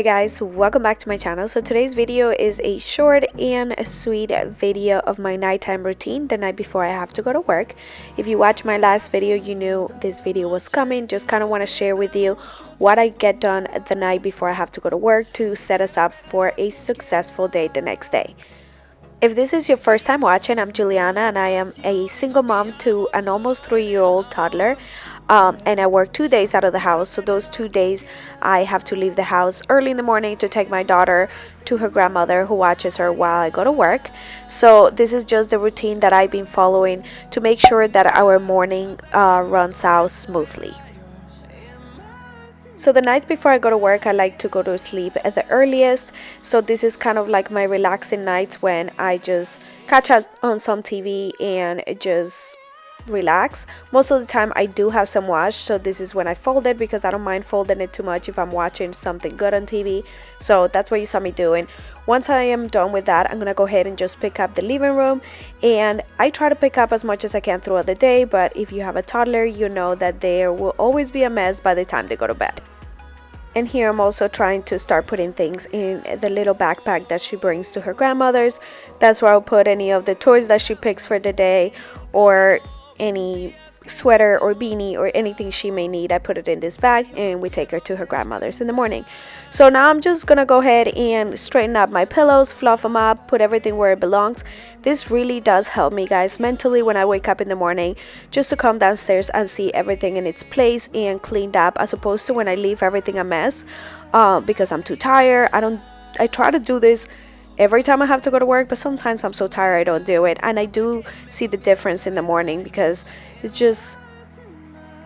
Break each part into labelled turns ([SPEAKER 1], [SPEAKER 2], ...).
[SPEAKER 1] guys, welcome back to my channel. So today's video is a short and a sweet video of my nighttime routine the night before I have to go to work. If you watched my last video, you knew this video was coming. Just kind of want to share with you what I get done the night before I have to go to work to set us up for a successful day the next day. If this is your first time watching, I'm Juliana and I am a single mom to an almost 3-year-old toddler. And I work 2 days out of the house. So those 2 days I have to leave the house early in the morning to take my daughter to her grandmother who watches her while I go to work. So this is just the routine that I've been following to make sure that our morning runs out smoothly. So the night before I go to work, I like to go to sleep at the earliest. So this is kind of like my relaxing nights when I just catch up on some TV and just relax. Most of the time I do have some wash, so this is when I fold it because I don't mind folding it too much if I'm watching something good on TV. So that's what you saw me doing. Once I am done with that, I'm gonna go ahead and just pick up the living room, and I try to pick up as much as I can throughout the day, but if you have a toddler, you know that there will always be a mess by the time they go to bed. And here I'm also trying to start putting things in the little backpack that she brings to her grandmother's. That's where I'll put any of the toys that she picks for the day, or any sweater or beanie or anything she may need. I put it in this bag and we take her to her grandmother's in the morning. So now I'm just gonna go ahead and straighten up my pillows, fluff them up, put everything where it belongs. This really does help me, guys, mentally when I wake up in the morning, just to come downstairs and see everything in its place and cleaned up, as opposed to when I leave everything a mess because I'm too tired. I try to do this every time I have to go to work, but sometimes I'm so tired I don't do it. And I do see the difference in the morning because it's just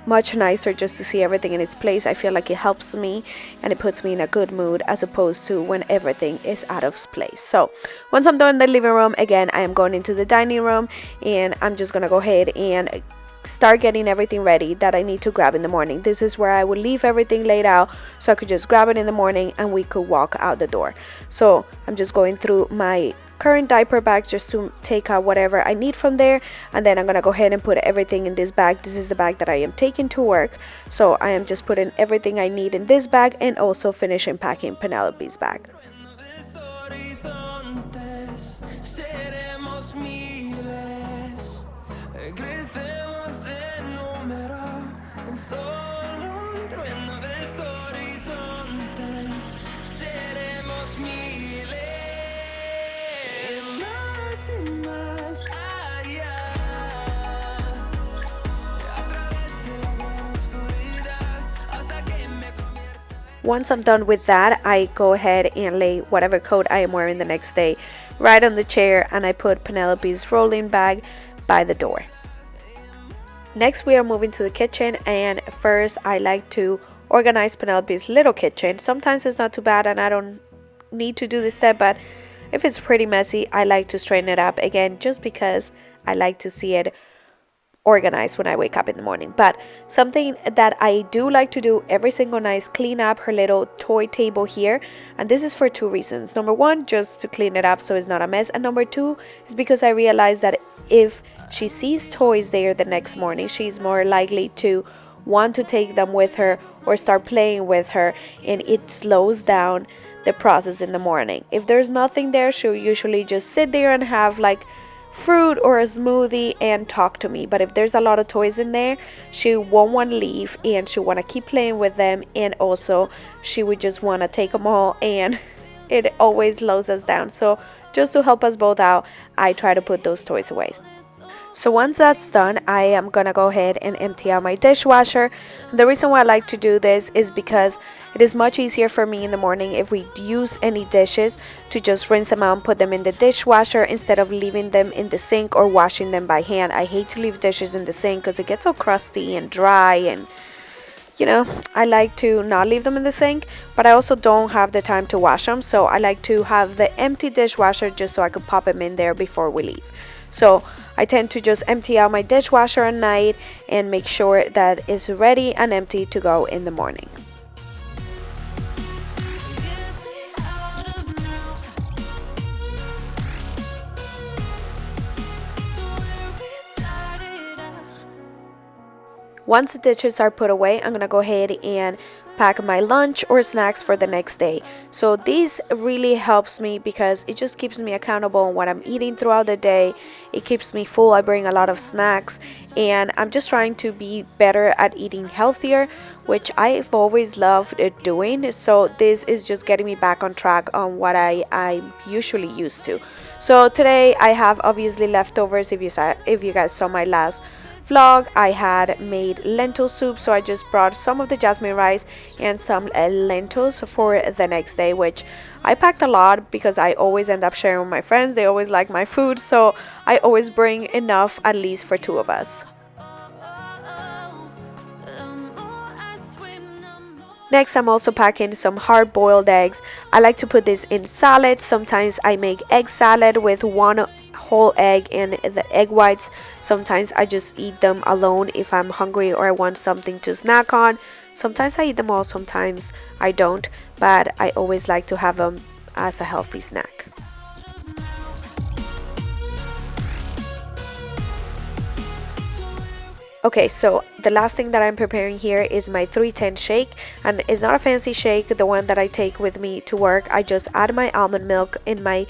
[SPEAKER 1] much nicer just to see everything in its place. I feel like it helps me and it puts me in a good mood, as opposed to when everything is out of place. So once I'm done in the living room, again, I am going into the dining room and I'm just gonna go ahead and start getting everything ready that I need to grab in the morning. This is where I would leave everything laid out so I could just grab it in the morning and we could walk out the door. So I'm just going through my current diaper bag just to take out whatever I need from there, and then I'm gonna go ahead and put everything in this bag. This is the bag that I am taking to work, so I am just putting everything I need in this bag and also finishing packing Penelope's bag. Once I'm done with that, I go ahead and lay whatever coat I am wearing the next day right on the chair, and I put Penelope's rolling bag by the door. Next, we are moving to the kitchen, and first I like to organize Penelope's little kitchen. Sometimes it's not too bad and I don't need to do this step, but if it's pretty messy, I like to straighten it up again, just because I like to see it organized when I wake up in the morning. But something that I do like to do every single night is clean up her little toy table here, and this is for 2 reasons. Number one, just to clean it up so it's not a mess, and number two is because I realize that if she sees toys there the next morning, she's more likely to want to take them with her or start playing with her, and it slows down the process in the morning. If there's nothing there, she'll usually just sit there and have like fruit or a smoothie and talk to me. But if there's a lot of toys in there, she won't want to leave and she'll want to keep playing with them, and also she would just want to take them all, and it always slows us down. So just to help us both out, I try to put those toys away. So once that's done, I am gonna go ahead and empty out my dishwasher. The reason why I like to do this is because it is much easier for me in the morning if we use any dishes to just rinse them out and put them in the dishwasher instead of leaving them in the sink or washing them by hand. I hate to leave dishes in the sink because it gets so crusty and dry, and you know, I like to not leave them in the sink, but I also don't have the time to wash them, so I like to have the empty dishwasher just so I could pop them in there before we leave. So I tend to just empty out my dishwasher at night and make sure that it's ready and empty to go in the morning. Once the dishes are put away, I'm gonna go ahead and pack my lunch or snacks for the next day. So this really helps me because it just keeps me accountable on what I'm eating throughout the day. It keeps me full. I bring a lot of snacks, and I'm just trying to be better at eating healthier, which I've always loved doing. So this is just getting me back on track on what I'm usually used to. So today I have obviously leftovers. If you guys saw my last vlog, I had made lentil soup, so I just brought some of the jasmine rice and some lentils for the next day, which I packed a lot because I always end up sharing with my friends. They always like my food, so I always bring enough at least for 2 of us. Next, I'm also packing some hard-boiled eggs. I like to put this in salad. Sometimes I make egg salad with 1 whole egg and the egg whites. Sometimes I just eat them alone if I'm hungry or I want something to snack on. Sometimes I eat them all, sometimes I don't, but I always like to have them as a healthy snack. Okay, so the last thing that I'm preparing here is my 310 shake, and it's not a fancy shake, the one that I take with me to work. I just add my almond milk in my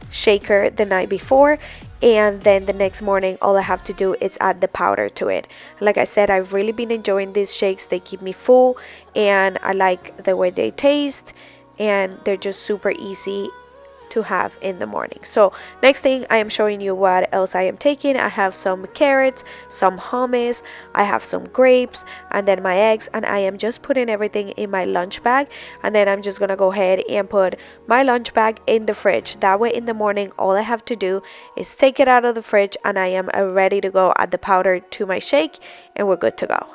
[SPEAKER 1] shaker the night before, and then the next morning all I have to do is add the powder to it. Like I said, I've really been enjoying these shakes. They keep me full, and I like the way they taste, and they're just super easy to have in the morning. So next thing, I am showing you what else I am taking. I have some carrots, some hummus, I have some grapes, and then my eggs, and I am just putting everything in my lunch bag, and then I'm just gonna go ahead and put my lunch bag in the fridge. That way in the morning all I have to do is take it out of the fridge, and I am ready to go add the powder to my shake, and we're good to go.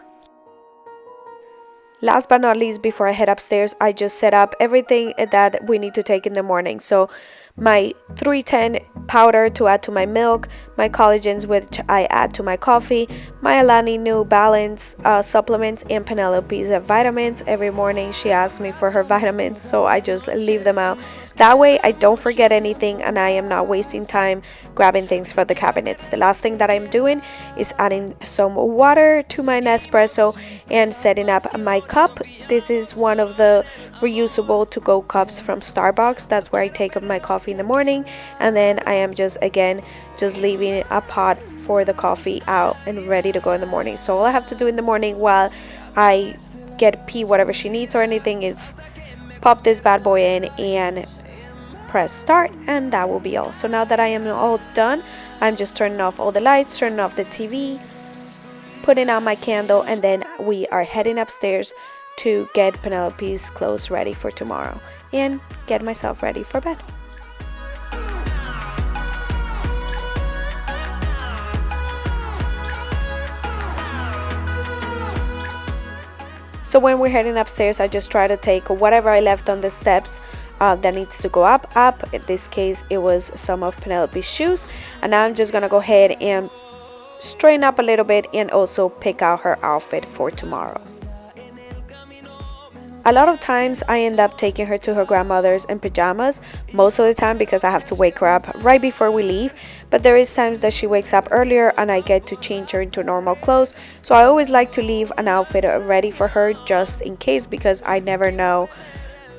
[SPEAKER 1] Last but not least, before I head upstairs, I just set up everything that we need to take in the morning. So my 310 powder to add to my milk, my collagens which I add to my coffee, my Alani New Balance supplements, and Penelope's vitamins. Every morning she asks me for her vitamins, so I just leave them out. That way I don't forget anything, and I am not wasting time grabbing things for the cabinets. The last thing that I'm doing is adding some water to my Nespresso and setting up my cup. This is one of the reusable to-go cups from Starbucks. That's where I take up my coffee in the morning, and then I am just leaving a pot for the coffee out and ready to go in the morning. So all I have to do in the morning while I get P whatever she needs or anything is pop this bad boy in and press start, and that will be all. So now that I am all done, I'm just turning off all the lights, turning off the TV, putting out my candle, and then we are heading upstairs to get Penelope's clothes ready for tomorrow and get myself ready for bed. So when we're heading upstairs, I just try to take whatever I left on the steps that needs to go up. In this case, it was some of Penelope's shoes, and now I'm just gonna go ahead and straighten up a little bit and also pick out her outfit for tomorrow. A lot of times I end up taking her to her grandmother's in pajamas, most of the time because I have to wake her up right before we leave, but there is times that she wakes up earlier and I get to change her into normal clothes. So I always like to leave an outfit ready for her just in case, because I never know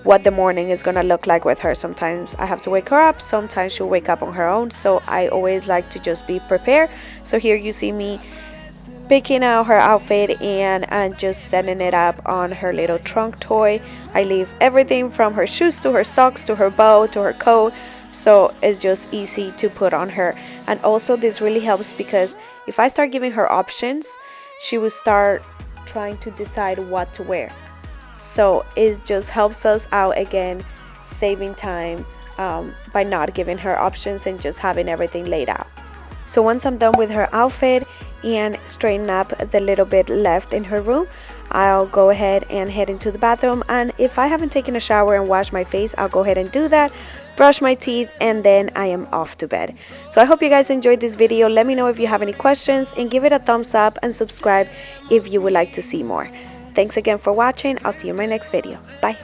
[SPEAKER 1] what the morning is gonna look like with her. Sometimes I have to wake her up, sometimes she'll wake up on her own, so I always like to just be prepared. So here you see me picking out her outfit and just setting it up on her little trunk toy. I leave everything from her shoes to her socks to her bow to her coat, so it's just easy to put on her. And also this really helps because if I start giving her options, she will start trying to decide what to wear. So it just helps us out again, saving time by not giving her options and just having everything laid out. So once I'm done with her outfit and straighten up the little bit left in her room, I'll go ahead and head into the bathroom, and if I haven't taken a shower and washed my face, I'll go ahead and do that, brush my teeth, and then I am off to bed. So I hope you guys enjoyed this video. Let me know if you have any questions and give it a thumbs up and subscribe if you would like to see more. Thanks again for watching. I'll see you in my next video. Bye.